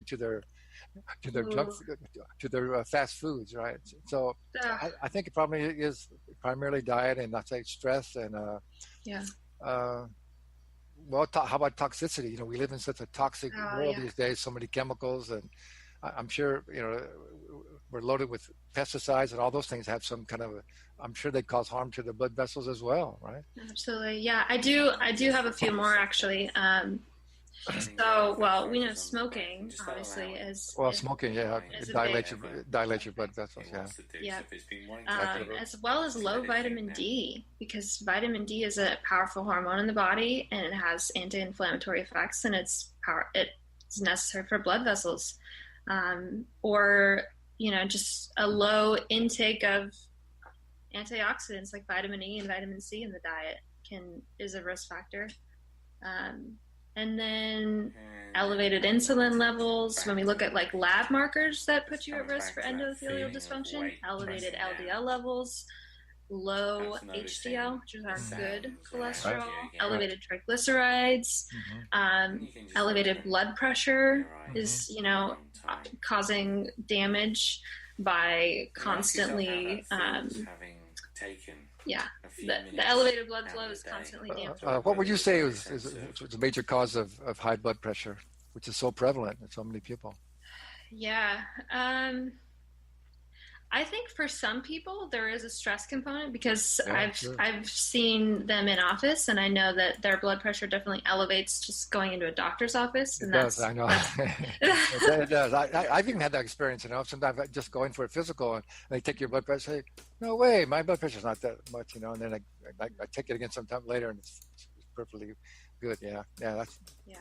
to their junk, Ooh. to their fast foods, right? So Ugh. I think it probably is primarily diet and not say stress and Yeah. uh, well, how about toxicity? We live in such a toxic Oh, world yeah. these days, so many chemicals, and I'm sure we're loaded with pesticides, and all those things have some kind of. I'm sure they cause harm to the blood vessels as well, right? Absolutely. Yeah, I do. I do have a few more actually. So, well, we know smoking obviously Well, smoking, yeah, is it a big, dilates your blood vessels, yeah, yeah, absolutely. as well as low vitamin D, because vitamin D is a powerful hormone in the body and it has anti-inflammatory effects, and it's necessary for blood vessels. Or just a low intake of antioxidants like vitamin E and vitamin C in the diet is a risk factor. Um, and then elevated insulin levels. When we look at like lab markers that put you at risk for endothelial dysfunction, elevated LDL levels, low HDL, which is our good Right, cholesterol, right. elevated triglycerides, Hmm. elevated blood pressure Hmm. is, causing damage by constantly, yeah, the elevated blood flow is constantly damaging. What would you say is a major cause of high blood pressure, which is so prevalent in so many people? Yeah. I think for some people there is a stress component because Yeah, sure. I've seen them in office and I know that their blood pressure definitely elevates just going into a doctor's office, It and does. that's I know. that's It does. I've even had that experience. Sometimes I just go in for a physical and they take your blood pressure. Say, no way, my blood pressure's not that much. And then I take it again sometime later, and it's perfectly good. Yeah, yeah, that's yeah.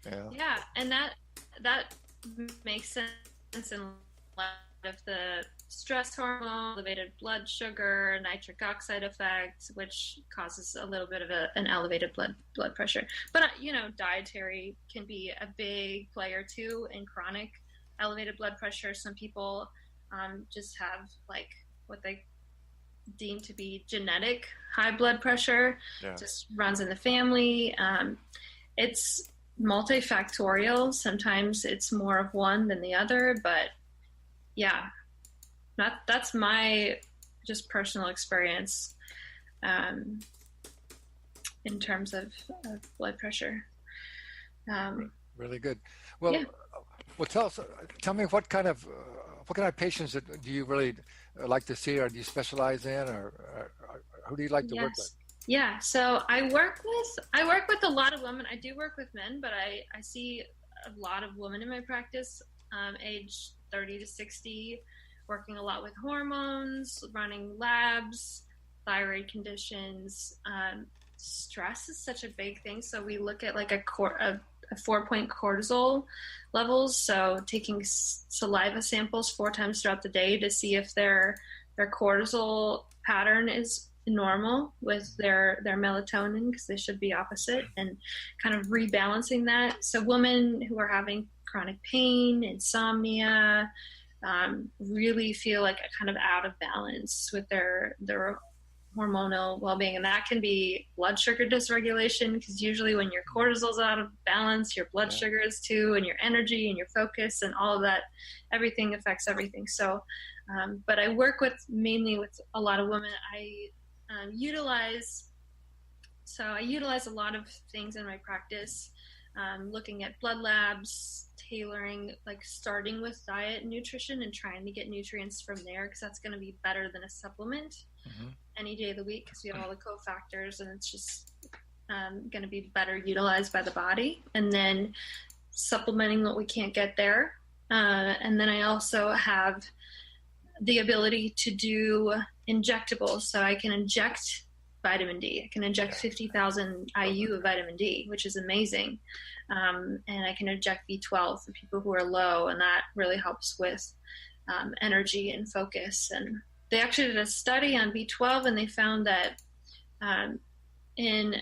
yeah. Yeah, and that makes sense in light of the stress hormone, elevated blood sugar, nitric oxide effect, which causes a little bit of an elevated blood pressure. But dietary can be a big player too in chronic elevated blood pressure. Some people just have like what they deem to be genetic high blood pressure, Yeah. just runs in the family. It's multifactorial. Sometimes it's more of one than the other, but yeah, that's my just personal experience um, in terms of blood pressure. Um, Really good. yeah. Well, tell me what kind of patients do you really like to see, or do you specialize in, or who do you like to work with? Yes. Yeah. So I work with a lot of women. I do work with men, but I see a lot of women in my practice, age 30 to 60, working a lot with hormones, running labs, thyroid conditions. Stress is such a big thing. So we look at like a 4-point cortisol levels. So taking saliva samples 4 times throughout the day to see if their cortisol pattern is normal with their melatonin, because they should be opposite, and kind of rebalancing that. So women who are having chronic pain, insomnia, really feel like a kind of out of balance with their hormonal well-being, and that can be blood sugar dysregulation, because usually when your cortisol's out of balance, your blood Yeah. sugar is too, and your energy and your focus and all of that, everything affects everything. So but I work mainly with a lot of women. I utilize a lot of things in my practice, looking at blood labs, tailoring, like starting with diet and nutrition and trying to get nutrients from there, because that's going to be better than a supplement Hmm. any day of the week, because we have all the cofactors and it's just going to be better utilized by the body. And then supplementing what we can't get there. And then I also have the ability to do injectables. So I can inject vitamin D. I can inject 50,000 IU of vitamin D, which is amazing. And I can inject B12 for people who are low, and that really helps with energy and focus. And they actually did a study on B12, and they found that in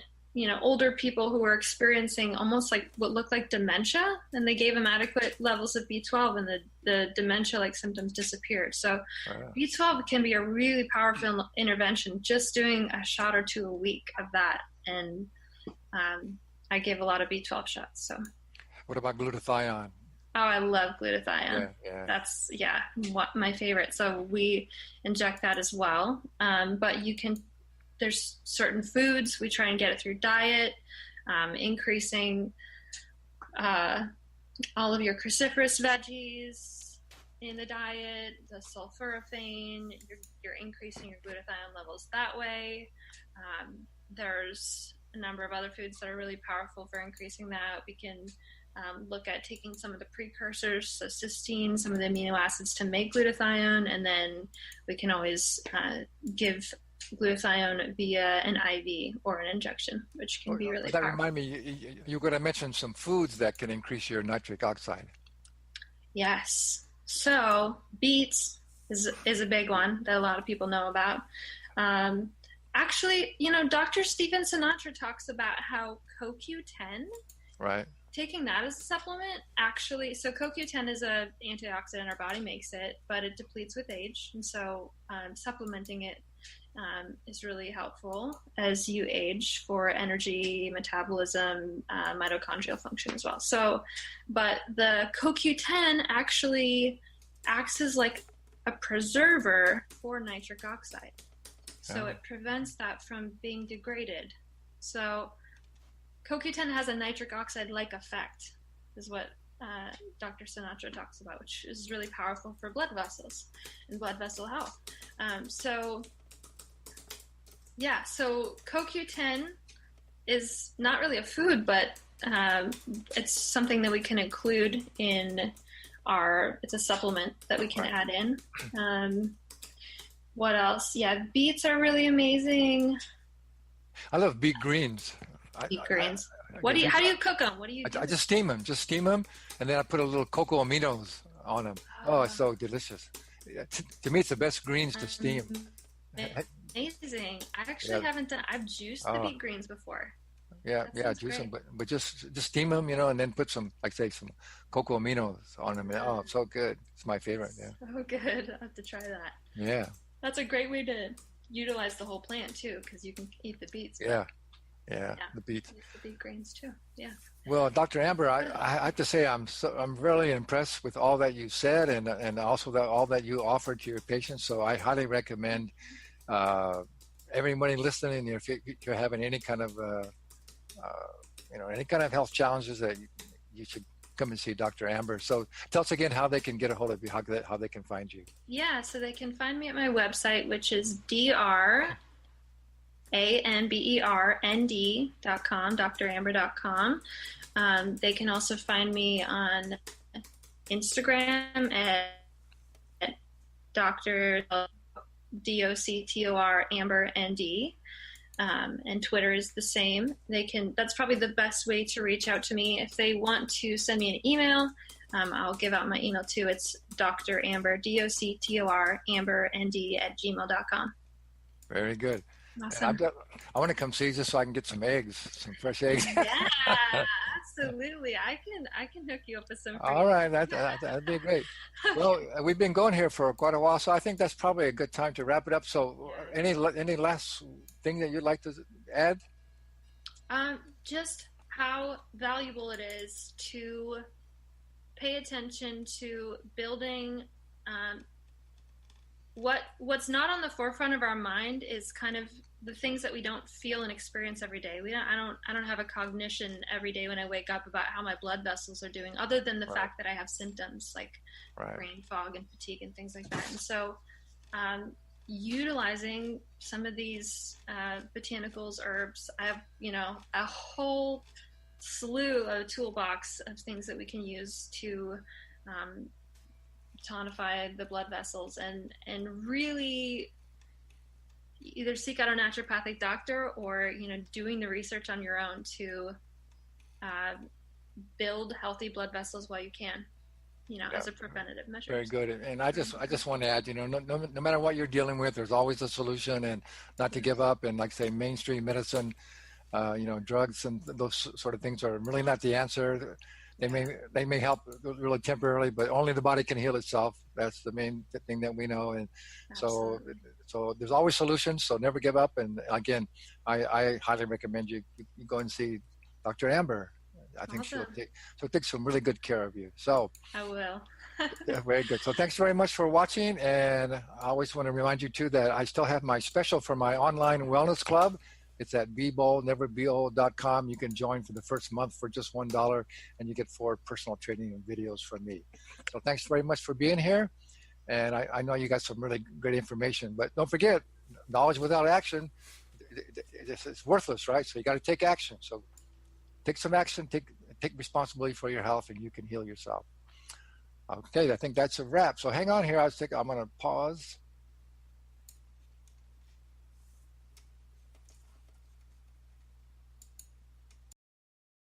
older people who were experiencing almost like what looked like dementia, and they gave them adequate levels of B12, and the dementia like symptoms disappeared. So B12 can be a really powerful intervention, just doing a shot or two a week of that. And I give a lot of B12 shots. So What about glutathione? Oh, I love glutathione. Yeah, yeah. That's, yeah, what my favorite. So we inject that as well. But there's certain foods we try and get it through diet, increasing uh, all of your cruciferous veggies in the diet, the sulforaphane, you're increasing your glutathione levels that way. There's a number of other foods that are really powerful for increasing that. We can look at taking some of the precursors, so cysteine, some of the amino acids to make glutathione, and then we can always give glutathione via an IV or an injection, which can be really powerful. That remind me, you're going to mention some foods that can increase your nitric oxide. Yes. So beets is a big one that a lot of people know about. Actually, Dr. Stephen Sinatra talks about how CoQ10, right, taking that as a supplement, actually, so CoQ10 is an antioxidant, our body makes it, but it depletes with age, and so supplementing it is really helpful as you age for energy, metabolism, mitochondrial function as well. So, but the CoQ10 actually acts as like a preserver for nitric oxide. So it prevents that from being degraded. So CoQ10 has a nitric oxide-like effect, is what Dr. Sinatra talks about, which is really powerful for blood vessels and blood vessel health. So CoQ10 is not really a food, but it's something that we can include in it's a supplement that we can add in. What else? Yeah, beets are really amazing. I love beet greens. Beet greens. How do you cook them? What do you do? I just steam them, and then I put a little cocoa aminos on them. Oh, it's so delicious. To me, it's the best greens to steam. Amazing. I actually haven't done. I've juiced the beet greens before. Yeah, juice them, but just steam them, and then put some, some cocoa aminos on them. Oh, it's so good. It's my favorite. Yeah. So good. I have to try that. Yeah. That's a great way to utilize the whole plant too, because you can eat the beets. Yeah, the beets. Use the beet greens too. Yeah. Well, Dr. Amber, I have to say I'm really impressed with all that you said and also all that you offered to your patients. So I highly recommend everybody listening, if you're having any kind of any kind of health challenges, that you should come and see Dr. Amber. So tell us again how they can get a hold of you, how they can find you. Yeah, so they can find me at my website, which is DrAmberND.com, dramber.com. They can also find me on Instagram at Dr. DOCTOR Amber ND. And Twitter is the same. That's probably the best way to reach out to me. If they want to send me an email, I'll give out my email too. It's Dr. Amber, DOCTOR Amber ND @gmail.com. Very good. Awesome. I want to come see you just so I can get some fresh eggs. Yeah, absolutely. I can hook you up with some. All right, that'd be great. Well, we've been going here for quite a while, so I think that's probably a good time to wrap it up. So, any last thing that you'd like to add? Just how valuable it is to pay attention to building. What's not on the forefront of our mind is kind of the things that we don't feel and experience every day. I don't have a cognition every day when I wake up about how my blood vessels are doing, other than the fact that I have symptoms like brain fog and fatigue and things like that. And so, utilizing some of these botanicals, herbs, I have a whole slew of toolbox of things that we can use to tonify the blood vessels and really either seek out a naturopathic doctor or doing the research on your own to build healthy blood vessels while you can, as a preventative measure. Very good. And I just want to add, no matter what you're dealing with, there's always a solution, and not to give up. And mainstream medicine, drugs and those sort of things are really not the answer. They may help really temporarily, but only the body can heal itself. That's the main thing that we know. And so there's always solutions. So never give up. And again, I highly recommend you go and see Dr. Amber. I think she'll Awesome. take some really good care of you. So I will. yeah, very good. So thanks very much for watching. And I always want to remind you too that I still have my special for my online wellness club. It's at BeBoldNeverBeOld.com. You can join for the first month for just $1, and you get 4 personal training and videos from me. So thanks very much for being here. And I know you got some really great information, but don't forget, knowledge without action, it's worthless, right? So you got to take action. So take some action, take responsibility for your health, and you can heal yourself. Okay, I think that's a wrap. So hang on here. I'm going to pause.